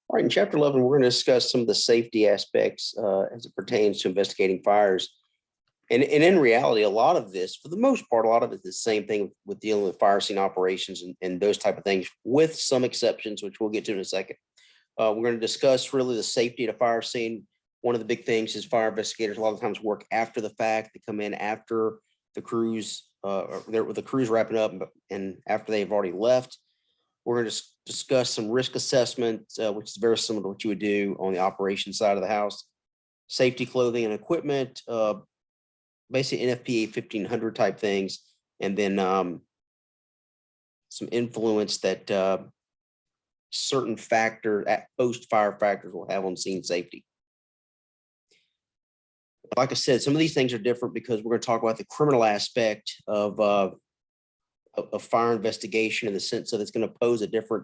All right, in chapter 11, we're going to discuss some of the safety aspects as it pertains to investigating fires. And in reality, a lot of this, for the most part, a lot of it is the same thing with dealing with fire scene operations and those type of things, with some exceptions, which we'll get to in a second. We're going to discuss really the safety at a fire scene. One of the big things is fire investigators a lot of times work after the fact. They come in after the crews, the crews wrapping up and after they've already left. We're going to discuss some risk assessment, which is very similar to what you would do on the operations side of the house. Safety clothing and equipment, basically NFPA 1500 type things, and then some influence that certain post-fire factors will have on scene safety. Like I said, some of these things are different because we're going to talk about the criminal aspect of fire investigation, in the sense that it's going to pose to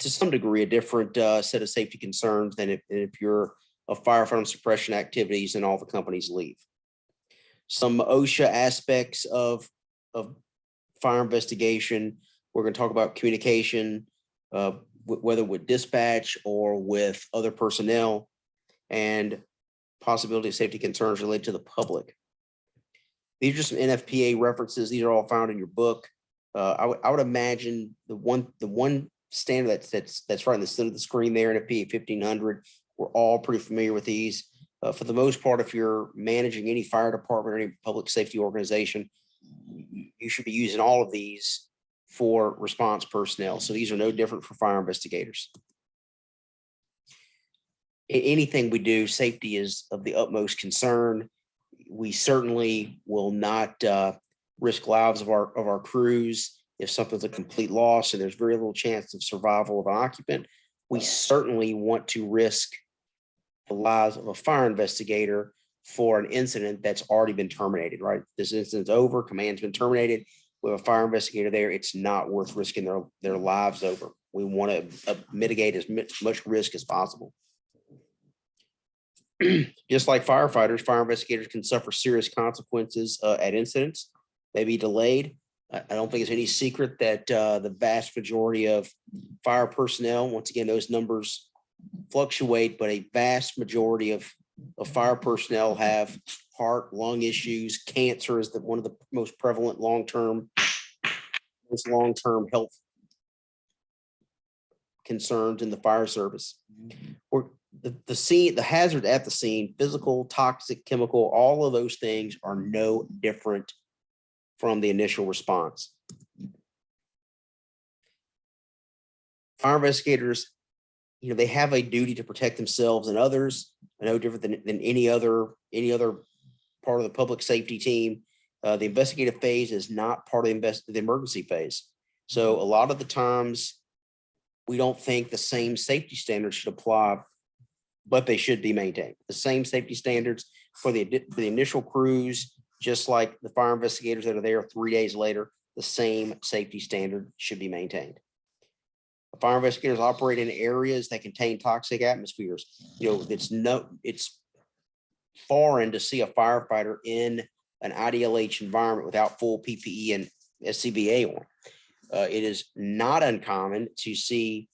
some degree, a different set of safety concerns than if you're a firefighter suppression activities and all the companies leave. Some OSHA aspects of fire investigation. We're going to talk about communication, whether with dispatch or with other personnel, and possibility of safety concerns related to the public. These are some NFPA references. These are all found in your book. I would imagine the one standard that's right in the center of the screen there, NFPA 1500. We're all pretty familiar with these. For the most part, if you're managing any fire department or any public safety organization, you should be using all of these for response personnel. So these are no different for fire investigators. Anything we do, safety is of the utmost concern. We certainly will not risk lives of our crews if something's a complete loss and there's very little chance of survival of an occupant. We certainly want to risk the lives of a fire investigator for an incident that's already been terminated, right? This incident's over, command's been terminated. With a fire investigator there, it's not worth risking their lives over. We want to mitigate as much risk as possible. Just like firefighters, fire investigators can suffer serious consequences at incidents. They be delayed. I don't think it's any secret that the vast majority of fire personnel, once again, those numbers fluctuate, but a vast majority of fire personnel have heart, lung issues. Cancer is one of the most prevalent long-term health concerns in the fire service. The hazard at the scene, physical, toxic, chemical, all of those things are no different from the initial response. Fire investigators, they have a duty to protect themselves and others, no different than any other part of the public safety team. The investigative phase is not part of the emergency phase. So a lot of the times we don't think the same safety standards should apply, but they should be maintained. The same safety standards for the initial crews, just like the fire investigators that are there 3 days later, the same safety standard should be maintained. Fire investigators operate in areas that contain toxic atmospheres. It's foreign to see a firefighter in an IDLH environment without full PPE and SCBA on. It is not uncommon to see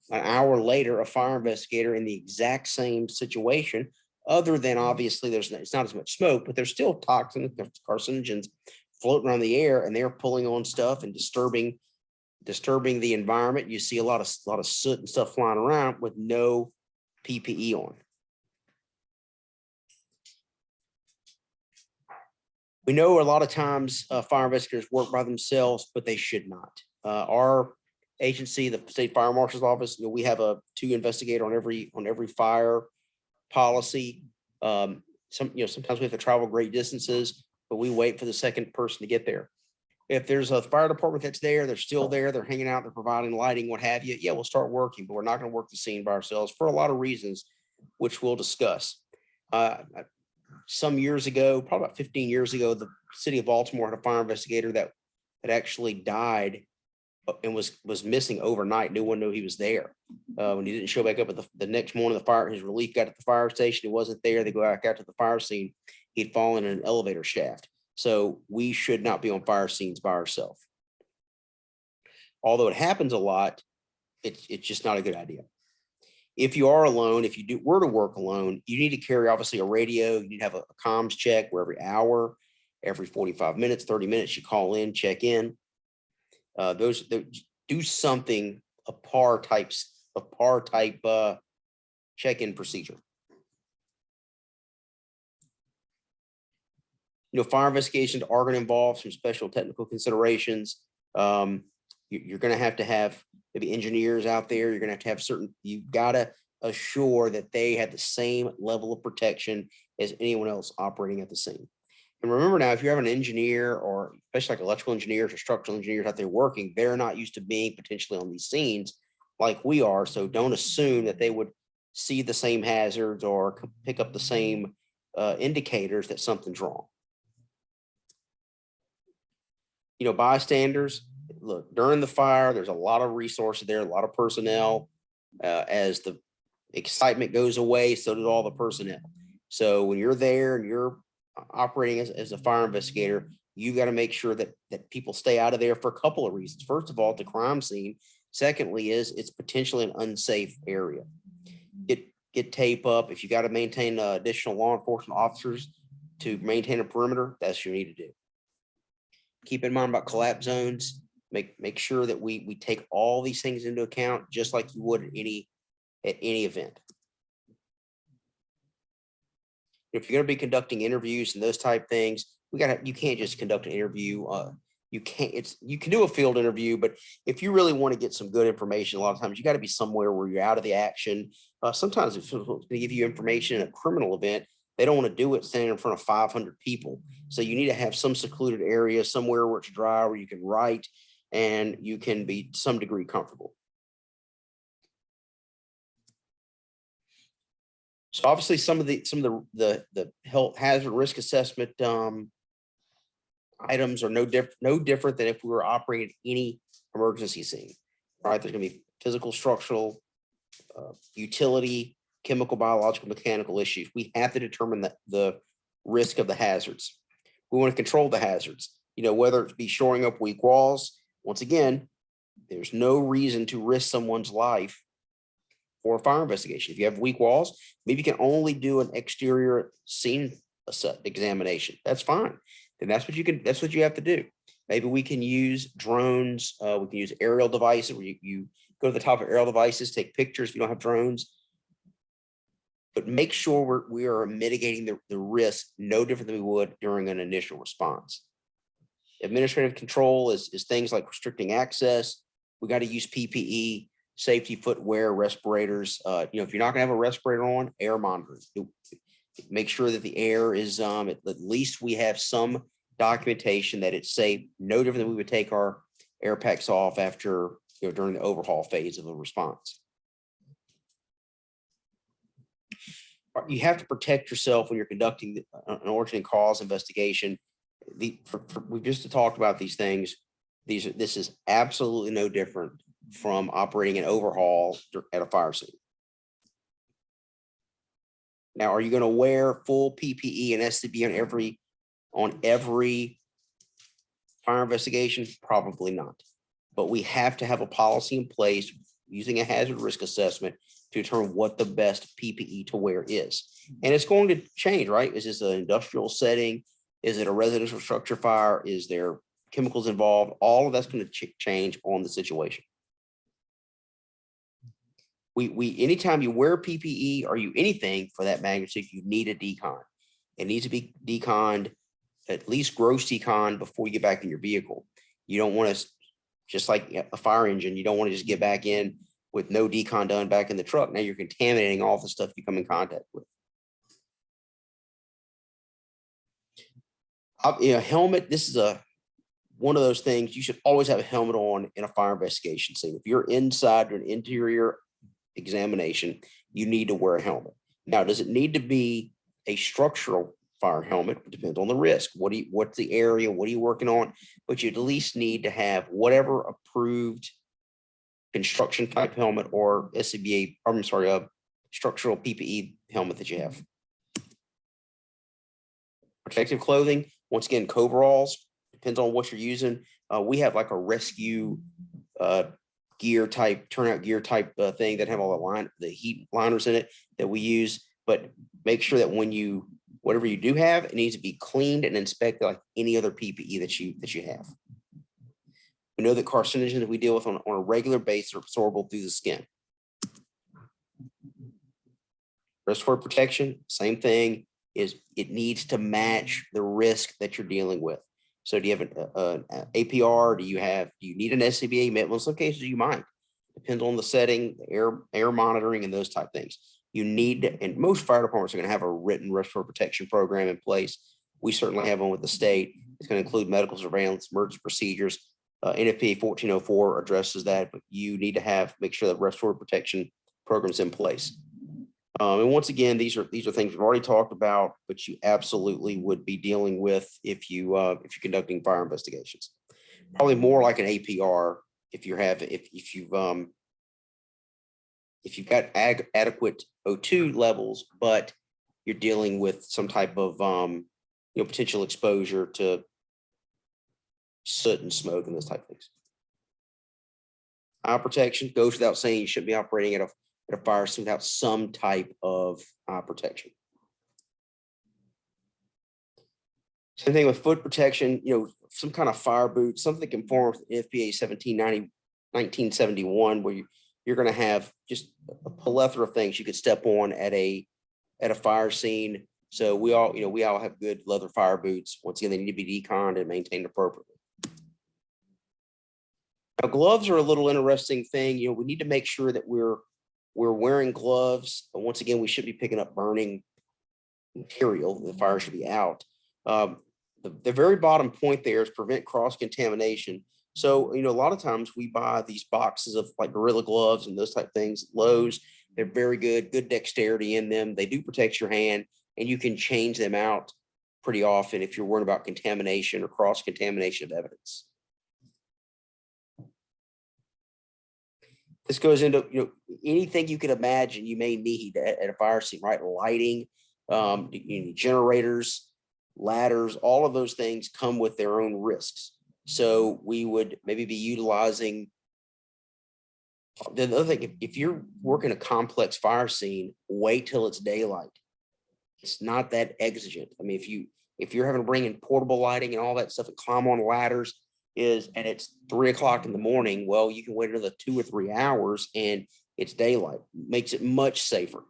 an hour later a fire investigator in the exact same situation, other than obviously it's not as much smoke, but there's still toxins, there's carcinogens floating around the air, and they're pulling on stuff and disturbing the environment. You see a lot of soot and stuff flying around with no PPE on. We know a lot of times fire investigators work by themselves, but they should not. Our agency, the State Fire Marshal's Office, we have a 2 investigator on every fire policy. Sometimes we have to travel great distances, but we wait for the second person to get there. If there's a fire department that's there, they're still there, they're hanging out, they're providing lighting, what have you. Yeah, we'll start working, but we're not going to work the scene by ourselves for a lot of reasons, which we'll discuss. Some years ago, probably about 15 years ago, the city of Baltimore had a fire investigator that had actually died and was missing overnight. No one knew he was there. When he didn't show back up at the next morning, his relief got at the fire station. He wasn't there. They go back out to the fire scene. He'd fallen in an elevator shaft. So we should not be on fire scenes by ourselves. Although it happens a lot, it's just not a good idea. If you are alone, if you were to work alone, you need to carry obviously a radio. You need to have a comms check where every hour, every 45 minutes, 30 minutes, you call in, check in. Those do something, a par type check-in procedure. Fire investigations are going to involve some special technical considerations. You're going to have maybe engineers out there. You're going to have certain, you've got to assure that they have the same level of protection as anyone else operating at the scene. And remember now, if you have an engineer, or especially like electrical engineers or structural engineers out there working, they're not used to being potentially on these scenes like we are. So don't assume that they would see the same hazards or pick up the same indicators that something's wrong. Bystanders, look, during the fire, there's a lot of resources there, a lot of personnel. As the excitement goes away, so does all the personnel. So when you're there and you're operating as a fire investigator, you got to make sure that people stay out of there for a couple of reasons. First of all, at the crime scene. Secondly, is it's potentially an unsafe area. Get tape up. If you got to maintain additional law enforcement officers to maintain a perimeter, that's what you need to do. Keep in mind about collapse zones. Make sure that we take all these things into account, just like you would at any event. If you're going to be conducting interviews and those type things, you can't just conduct an interview. You can do a field interview, but if you really want to get some good information, a lot of times you got to be somewhere where you're out of the action. Sometimes if they give you information in a criminal event, they don't want to do it standing in front of 500 people. So you need to have some secluded area, somewhere where it's dry, where you can write and you can be to some degree comfortable. So obviously some of the health hazard risk assessment items are no different than if we were operating any emergency scene, right? There's going to be physical, structural, utility, chemical, biological, mechanical issues. We have to determine the risk of the hazards. We want to control the hazards, whether it be shoring up weak walls. Once again, there's no reason to risk someone's life for a fire investigation. If you have weak walls, maybe you can only do an exterior scene examination. That's fine. Then that's what you have to do. Maybe we can use drones. We can use aerial devices where you go to the top of aerial devices, take pictures if you don't have drones. But make sure we are mitigating the risk no different than we would during an initial response. Administrative control is things like restricting access. We got to use PPE, safety footwear, respirators. If you're not going to have a respirator on, air monitoring. Make sure that the air is at least we have some documentation that it's safe. No different than we would take our air packs off after during the overhaul phase of a response. You have to protect yourself when you're conducting an origin and cause investigation. We've just talked about these things. This is absolutely no different from operating an overhaul at a fire scene. Now, are you going to wear full PPE and SCB on every fire investigation? Probably not. But we have to have a policy in place using a hazard risk assessment to determine what the best PPE to wear is. And it's going to change, right? Is this an industrial setting? Is it a residential structure fire? Is there chemicals involved? All of that's going to change on the situation. Anytime you wear PPE or you anything for that magnitude, you need a decon. It needs to be deconned, at least gross decon, before you get back in your vehicle. You don't want to, just like a fire engine, you don't want to just get back in with no decon done back in the truck. Now you're contaminating all the stuff you come in contact with. Helmet, this is one of those things you should always have a helmet on in a fire investigation scene. If you're inside an interior examination, you need to wear a helmet. Now, does it need to be a structural fire helmet? It depends on the risk. What's the area? What are you working on? But you at least need to have whatever approved construction type helmet or SCBA, structural PPE helmet that you have. Protective clothing, once again, coveralls, depends on what you're using. We have like a rescue gear type, turnout gear type thing that have all the heat liners in it that we use. But make sure that whatever you do have, it needs to be cleaned and inspected like any other PPE that you have. We know that carcinogens that we deal with on a regular basis are absorbable through the skin. Respiratory protection, same thing, is it needs to match the risk that you're dealing with. So do you have an APR? Do you need an SCBA? Well, in some cases you might. Depends on the setting, the air monitoring, and those type things. You need to, and most fire departments are going to have a written respiratory protection program in place. We certainly have one with the state. It's going to include medical surveillance, emergency procedures. NFPA 1404 addresses that, but you need to make sure that respiratory protection programs in place. And once again, these are things we've already talked about, but you absolutely would be dealing with if you're conducting fire investigations. Probably more like an APR if you've got adequate O2 levels, but you're dealing with some type of potential exposure to soot and smoke and those type of things. Eye protection goes without saying. You shouldn't be operating at a fire scene without some type of eye protection. Same thing with foot protection, some kind of fire boot, something that conforms with FPA 1971, where you're going to have just a plethora of things you could step on at a fire scene. So we all have good leather fire boots. Once again, they need to be deconned and maintained appropriately. Now, gloves are a little interesting thing. We need to make sure that we're wearing gloves, but once again, we should be picking up burning material. The fire should be out. The very bottom point there is prevent cross-contamination. So, a lot of times we buy these boxes of like Gorilla Gloves and those type of things, Lowe's. They're very good dexterity in them. They do protect your hand, and you can change them out pretty often if you're worried about contamination or cross-contamination of evidence. This goes into anything you can imagine you may need at a fire scene, right? Lighting, generators, ladders, all of those things come with their own risks. So we would maybe be utilizing the other thing. If you're working a complex fire scene, wait till it's daylight. It's not that exigent. I mean, if you're having to bring in portable lighting and all that stuff and climb on ladders, and it's 3 o'clock in the morning, well, you can wait another 2 or 3 hours and it's daylight. Makes it much safer.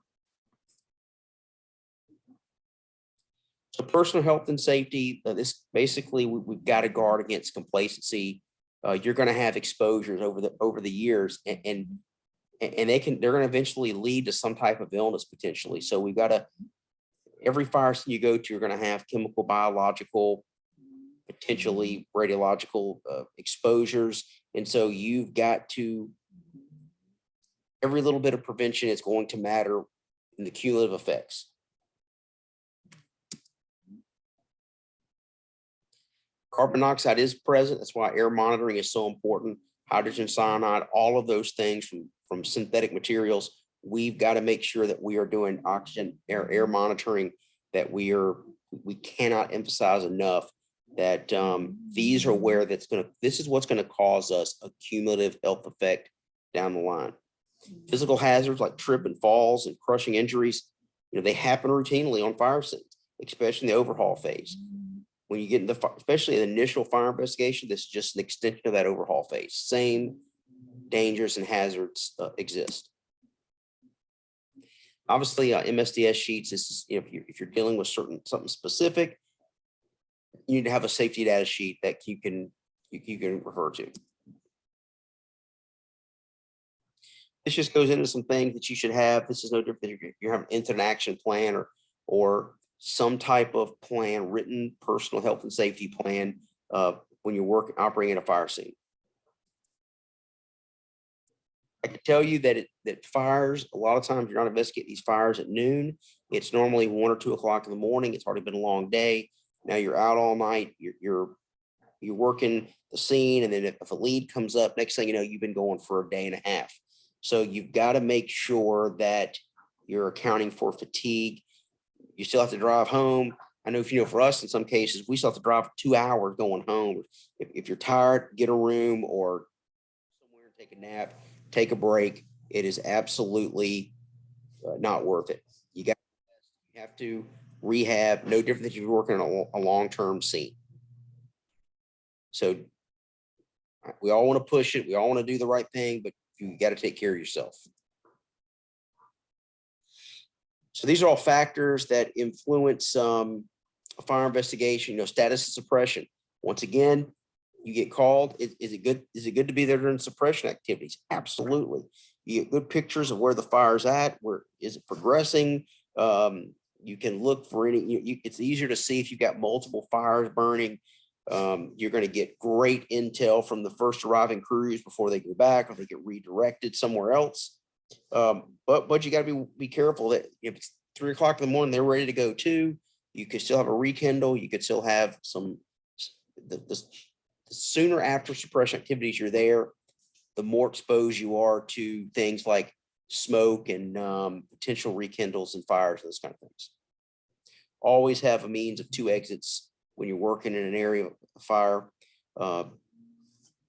So personal health and safety, this basically we've got to guard against complacency. You're going to have exposures over the years, and they're going to eventually lead to some type of illness potentially. So we've got to, every fire scene you go to, you're going to have chemical, biological, potentially radiological exposures. And so you've got to, every little bit of prevention is going to matter in the cumulative effects. Carbon monoxide is present. That's why air monitoring is so important. Hydrogen cyanide, all of those things from synthetic materials. We've got to make sure that we are doing oxygen air monitoring, that we cannot emphasize enough that these are where this is what's going to cause us a cumulative health effect down the line. Physical hazards like trip and falls and crushing injuries, they happen routinely on fire scenes, especially in the overhaul phase. When you get into, especially the initial fire investigation, this is just an extension of that overhaul phase. Same dangers and hazards exist. Obviously, MSDS sheets. This is if you're dealing with something specific, you need to have a safety data sheet that you can refer to. This just goes into some things that you should have. This is no different than you have an incident action plan or some type of plan, written personal health and safety plan when you're operating in a fire scene. I can tell you that fires, a lot of times you're not investigating these fires at noon. It's normally 1 or 2 o'clock in the morning. It's already been a long day. Now you're out all night. You're working the scene, and then if a lead comes up, next thing you know, you've been going for a day and a half. So you've got to make sure that you're accounting for fatigue. You still have to drive home. I know for us, in some cases, we still have to drive 2 hours going home. If you're tired, get a room or somewhere and take a a nap, take a break. It is absolutely not worth it. You have to rehab, no different than you're working on a long-term scene. So we all want to push it. We all want to do the right thing, but you got to take care of yourself. So these are all factors that influence a fire investigation. Status of suppression. Once again, you get called. Is it good? Is it good to be there during suppression activities? Absolutely. You get good pictures of where the fire's at. Where is it progressing? You can look for any. It's easier to see if you've got multiple fires burning. You're going to get great intel from the first arriving crews before they go back or they get redirected somewhere else. But you got to be careful that if it's 3 o'clock in the morning, they're ready to go too. You could still have a rekindle. You could still have some. The sooner after suppression activities you're there, the more exposed you are to things like smoke and potential rekindles and fires, those kind of things. Always have a means of 2 exits when you're working in an area of fire.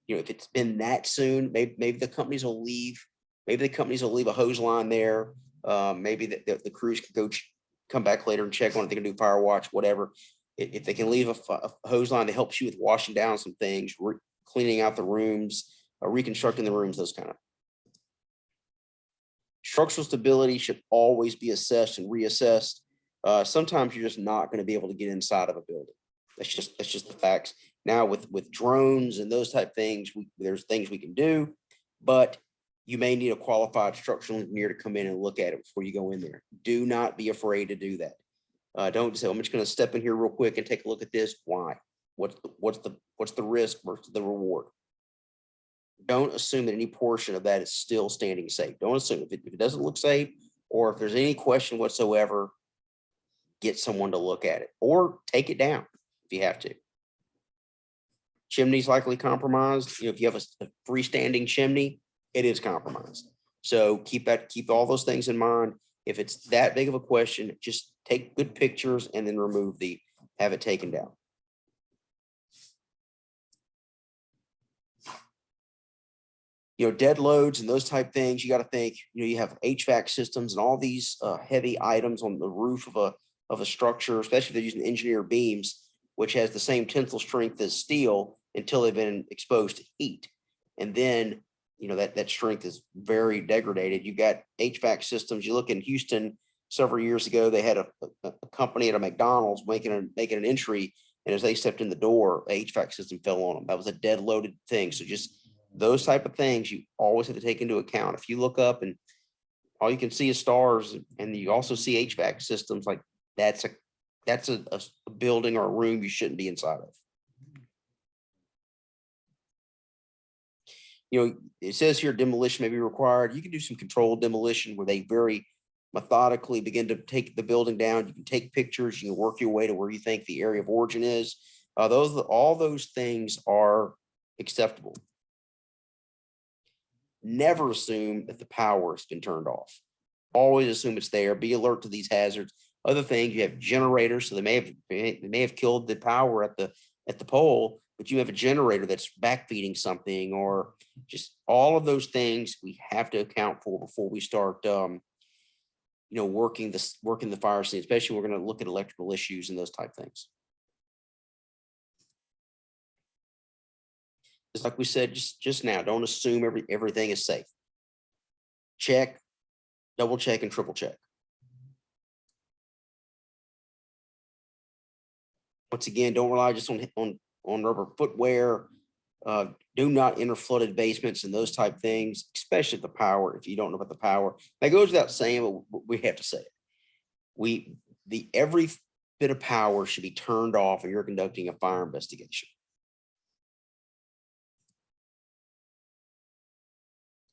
If it's been that soon, maybe the companies will leave. Maybe the companies will leave a hose line there. Maybe the crews can go come back later and check on it. They can do fire watch, whatever. If they can leave a hose line that helps you with washing down some things, cleaning out the rooms, reconstructing the rooms, those kind of. Structural stability should always be assessed and reassessed. Sometimes you're just not going to be able to get inside of a building. That's just the facts. Now with drones and those type things, there's things we can do, but you may need a qualified structural engineer to come in and look at it before you go in there. Do not be afraid to do that. Don't say, I'm just going to step in here real quick and take a look at this. Why? What's the risk versus the reward? Don't assume that any portion of that is still standing safe. Don't assume if it doesn't look safe, or if there's any question whatsoever, get someone to look at it or take it down if you have to. Chimney's likely compromised. If you have a freestanding chimney, it is compromised. So keep all those things in mind. If it's that big of a question, just take good pictures and then have it taken down. Dead loads and those type things, you got to think, you have HVAC systems and all these heavy items on the roof of a structure, especially if they're using engineered beams, which has the same tensile strength as steel until they've been exposed to heat. And then, that strength is very degraded. You got HVAC systems. You look in Houston several years ago, they had a company at a McDonald's making an entry, and as they stepped in the door, the HVAC system fell on them. That was a dead loaded thing. So just those type of things you always have to take into account. If you look up and all you can see is stars, and you also see HVAC systems, like that's a building or a room you shouldn't be inside of. It says here demolition may be required. You can do some controlled demolition where they very methodically begin to take the building down. You can take pictures. You can work your way to where you think the area of origin is. All those things are acceptable. Never assume that the power has been turned off. Always assume it's there. Be alert to these hazards. Other things, you have generators, so they may have killed the power at the pole, but you have a generator that's backfeeding something, or just all of those things we have to account for before we start working the fire scene, especially we're going to look at electrical issues and those type things. Just like we said just now, don't assume everything is safe. Check, double check, and triple check. Once again, don't rely just on rubber footwear. Do not enter flooded basements and those type things, especially the power. If you don't know about the power, that goes without saying, but we have to say it. Every bit of power should be turned off when you're conducting a fire investigation.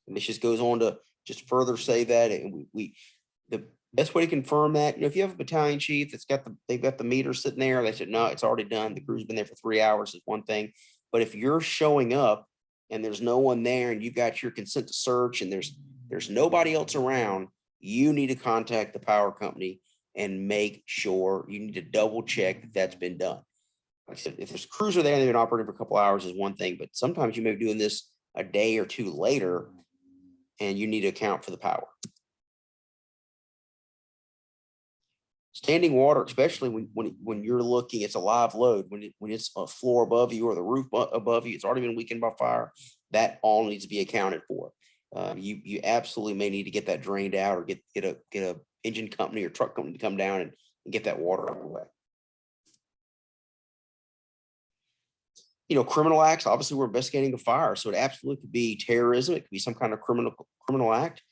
And this just goes on to just further say that, and the best way to confirm that, if you have a battalion chief that's they've got the meter sitting there, they said, no, it's already done. The crew's been there for 3 hours is one thing. But if you're showing up and there's no one there and you got your consent to search and there's nobody else around, you need to contact the power company and make sure. You need to double check that that's been done. Like I said, if there's crews are there and they've been operating for a couple hours is one thing, but sometimes you may be doing this a day or two later, and you need to account for the power. Standing water, especially when you're looking, it's a live load. When it's a floor above you or the roof above you, it's already been weakened by fire. That all needs to be accounted for. You absolutely may need to get that drained out, or get a engine company or truck company to come down and get that water out of the way. Criminal acts. Obviously, we're investigating a fire, so it absolutely could be terrorism. It could be some kind of criminal act.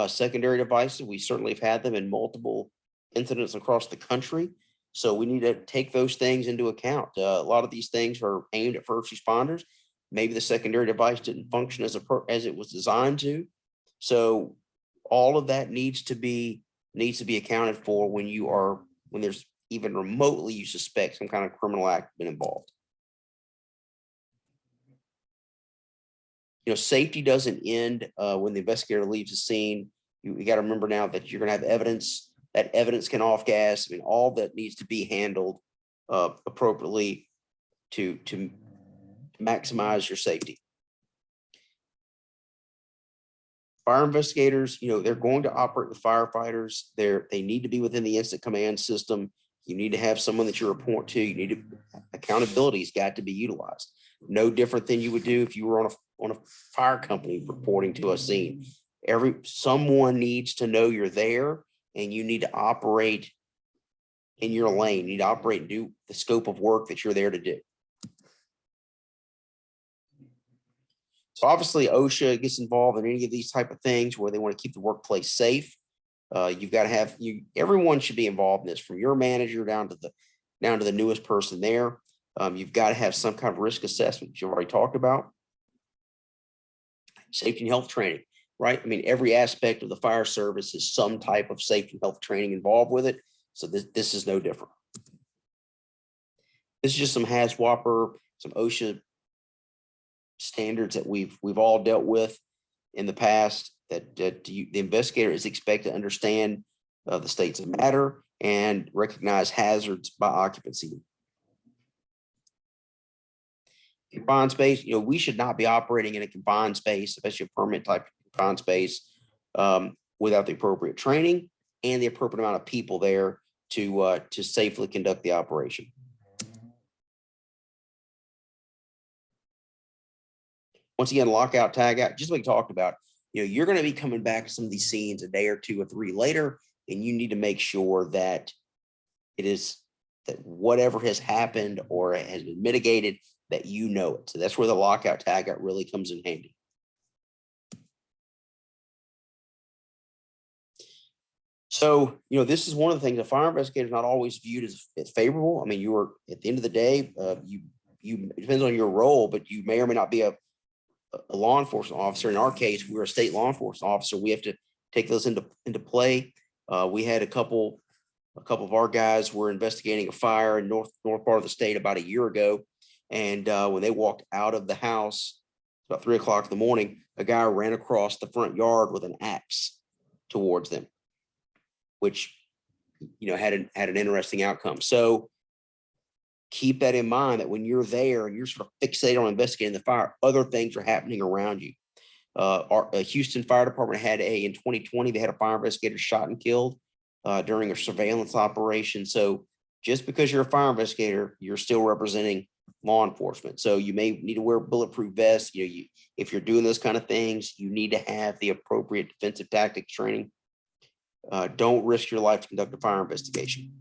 Secondary devices. We certainly have had them in multiple incidents across the country. So we need to take those things into account. A lot of these things are aimed at first responders. Maybe the secondary device didn't function as it was designed to. So all of that needs to be accounted for when there's even remotely you suspect some kind of criminal act been involved. Safety doesn't end when the investigator leaves the scene. You got to remember now that you're going to have evidence. That evidence can off gas. I mean, all that needs to be handled appropriately to maximize your safety. Fire investigators, they're going to operate with firefighters. They need to be within the incident command system. You need to have someone that you report to. You need accountability's got to be utilized. No different than you would do if you were on a fire company reporting to a scene. Someone needs to know you're there, and you need to operate in your lane. You need to operate and do the scope of work that you're there to do. So obviously OSHA gets involved in any of these type of things where they want to keep the workplace safe. You've got to have everyone should be involved in this, from your manager down to the newest person there. You've got to have some kind of risk assessment, which you've already talked about. Safety and health training, right? I mean, every aspect of the fire service is some type of safety and health training involved with it. So this is no different. This is just some HAZWOPER, some OSHA standards that we've all dealt with in the past, that the investigator is expected to understand the states of matter and recognize hazards by occupancy. Confined space, we should not be operating in a confined space, especially a permanent type of confined space, without the appropriate training and the appropriate amount of people there to safely conduct the operation. Once again, lockout, tag out, just like we talked about, you're going to be coming back to some of these scenes a day or two or three later, and you need to make sure that that whatever has happened or has been mitigated, that it. So that's where the lockout, tag out really comes in handy. So, this is one of the things a fire investigator is not always viewed as favorable. I mean, at the end of the day, it depends on your role, but you may or may not be a law enforcement officer. In our case, we're a state law enforcement officer. We have to take those into play. We had a couple of our guys were investigating a fire in north part of the state about a year ago. And when they walked out of the house about 3 o'clock in the morning, a guy ran across the front yard with an axe towards them, which, had an interesting outcome. So keep that in mind, that when you're there and you're sort of fixated on investigating the fire, other things are happening around you. Our Houston Fire Department in 2020, they had a fire investigator shot and killed during a surveillance operation. So just because you're a fire investigator, you're still representing law enforcement. So you may need to wear bulletproof vests. If you're doing those kind of things, you need to have the appropriate defensive tactics training. Don't risk your life to conduct a fire investigation.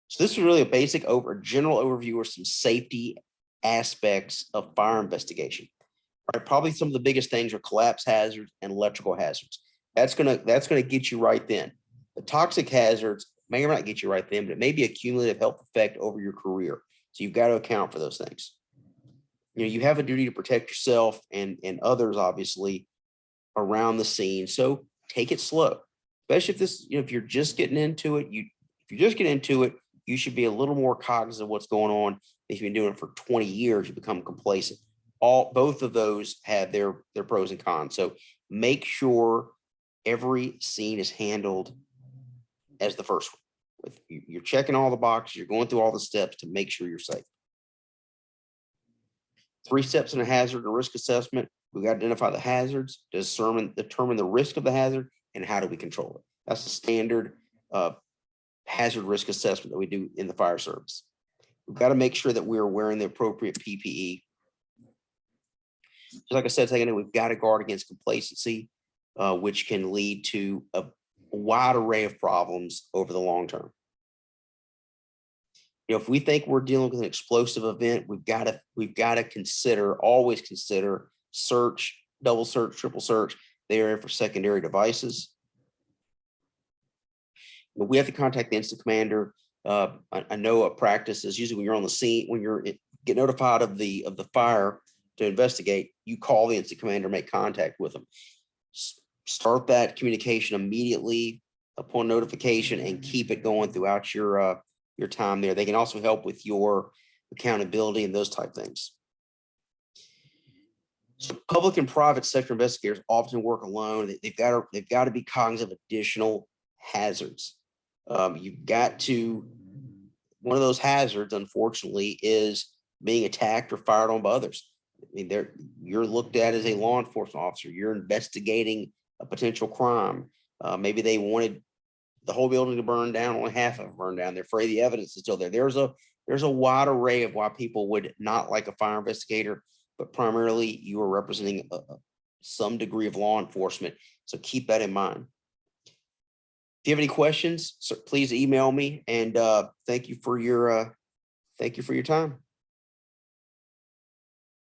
So this is really a general overview of some safety aspects of fire investigation. Right, probably some of the biggest things are collapse hazards and electrical hazards. That's gonna get you right then. The toxic hazards may or may not get you right then, but it may be a cumulative health effect over your career. So you've got to account for those things. You have a duty to protect yourself and others, obviously, around the scene. So take it slow, especially if you're just getting into it. You should be a little more cognizant of what's going on. If you've been doing it for 20 years, you become complacent. Both of those have their pros and cons. So make sure every scene is handled as the first one. You're checking all the boxes, you're going through all the steps to make sure you're safe. 3 steps in a hazard and risk assessment. We've got to identify the hazards, determine the risk of the hazard, and how do we control it. That's the standard hazard risk assessment that we do in the fire service. We've got to make sure that we're wearing the appropriate PPE. Just like I said, we've got to guard against complacency, which can lead to a wide array of problems over the long term. If we think we're dealing with an explosive event, we've got to always consider search, double search, triple search the area for secondary devices. But we have to contact the incident commander. I know a practice is usually when you're on the scene, when you get notified of the fire to investigate, you call the incident commander, make contact with them. Start that communication immediately upon notification and keep it going throughout your time there. They can also help with your accountability and those type things. So public and private sector investigators often work alone. They've got to be cognizant of additional hazards. You've got to, one of those hazards, unfortunately, is being attacked or fired on by others. I mean, you're looked at as a law enforcement officer. You're investigating a potential crime. Maybe they wanted the whole building to burn down, only half of it burned down. They're afraid the evidence is still there. There's a wide array of why people would not like a fire investigator, but primarily you are representing some degree of law enforcement. So keep that in mind. If you have any questions, please email me, and thank you for your time.